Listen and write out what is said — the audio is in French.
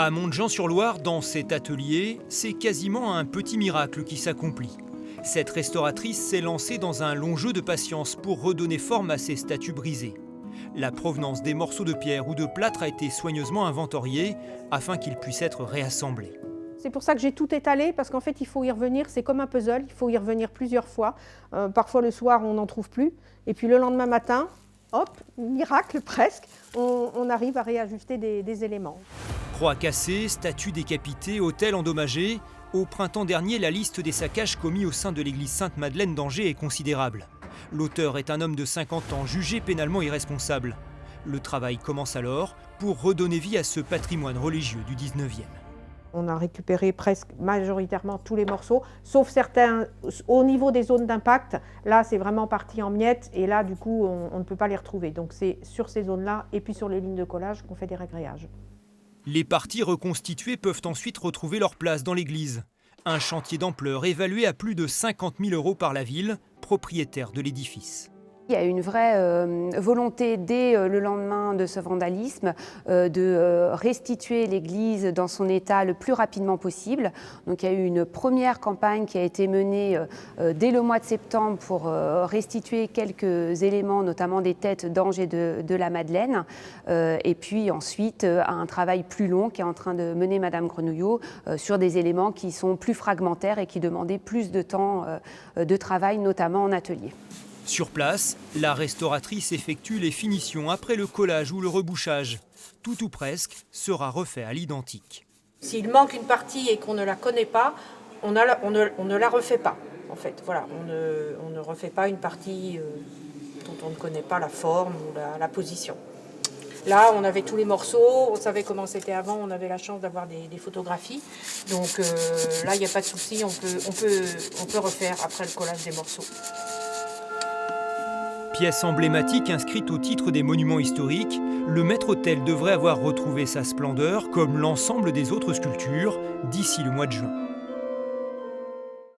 À Montjean-sur-Loire, dans cet atelier, c'est quasiment un petit miracle qui s'accomplit. Cette restauratrice s'est lancée dans un long jeu de patience pour redonner forme à ces statues brisées. La provenance des morceaux de pierre ou de plâtre a été soigneusement inventoriée afin qu'ils puissent être réassemblés. C'est pour ça que j'ai tout étalé, parce qu'en fait il faut y revenir, c'est comme un puzzle, il faut y revenir plusieurs fois. Parfois le soir on n'en trouve plus, et puis le lendemain matin, hop, miracle presque, on arrive à réajuster des éléments. Croix cassées, statues décapitées, autels endommagés. Au printemps dernier, la liste des saccages commis au sein de l'église Sainte-Madeleine d'Angers est considérable. L'auteur est un homme de 50 ans, jugé pénalement irresponsable. Le travail commence alors pour redonner vie à ce patrimoine religieux du 19e. On a récupéré presque majoritairement tous les morceaux, sauf certains au niveau des zones d'impact. Là, c'est vraiment parti en miettes et là, du coup, on ne peut pas les retrouver. Donc c'est sur ces zones-là et puis sur les lignes de collage qu'on fait des réglayages. Les parties reconstituées peuvent ensuite retrouver leur place dans l'église. Un chantier d'ampleur évalué à plus de 50 000 € par la ville, propriétaire de l'édifice. Il y a une vraie volonté dès le lendemain de ce vandalisme de restituer l'église dans son état le plus rapidement possible. Donc il y a eu une première campagne qui a été menée dès le mois de septembre pour restituer quelques éléments, notamment des têtes d'ange et de la Madeleine. Et puis ensuite un travail plus long qui est en train de mener Madame Grenouillot sur des éléments qui sont plus fragmentaires et qui demandaient plus de temps de travail, notamment en atelier. Sur place, la restauratrice effectue les finitions après le collage ou le rebouchage. Tout ou presque sera refait à l'identique. S'il manque une partie et qu'on ne la connaît pas, on ne la refait pas. En fait, voilà, on ne refait pas une partie dont on ne connaît pas la forme ou la position. Là, on avait tous les morceaux, on savait comment c'était avant, on avait la chance d'avoir des photographies. Donc là, il n'y a pas de souci, on peut refaire après le collage des morceaux. Pièce emblématique inscrite au titre des monuments historiques, le maître-autel devrait avoir retrouvé sa splendeur comme l'ensemble des autres sculptures d'ici le mois de juin.